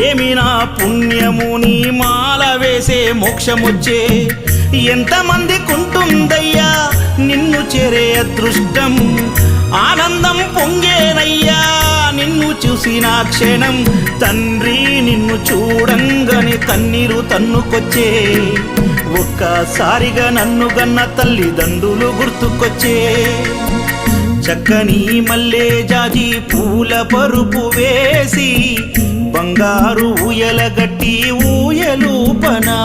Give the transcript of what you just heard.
ఏమి నా పుణ్యము నీ మాల వేసే మోక్షమొచ్చే ఎంతమందికుంటుందయ్యా నిన్ను చేరే అదృష్టం ఆనందం పొంగేనయ్యా నిన్ను చూసిన క్షణం తండ్రి నిన్ను చూడంగానే కన్నీరు తన్నుకొచ్చే ఒక్కసారిగా నన్ను గన్న తల్లిదండ్రులు గుర్తుకొచ్చే చక్కని మల్లె జాజి పూల పరుపు వేసి బంగారు ఊయల గట్టి ఊయలూపనా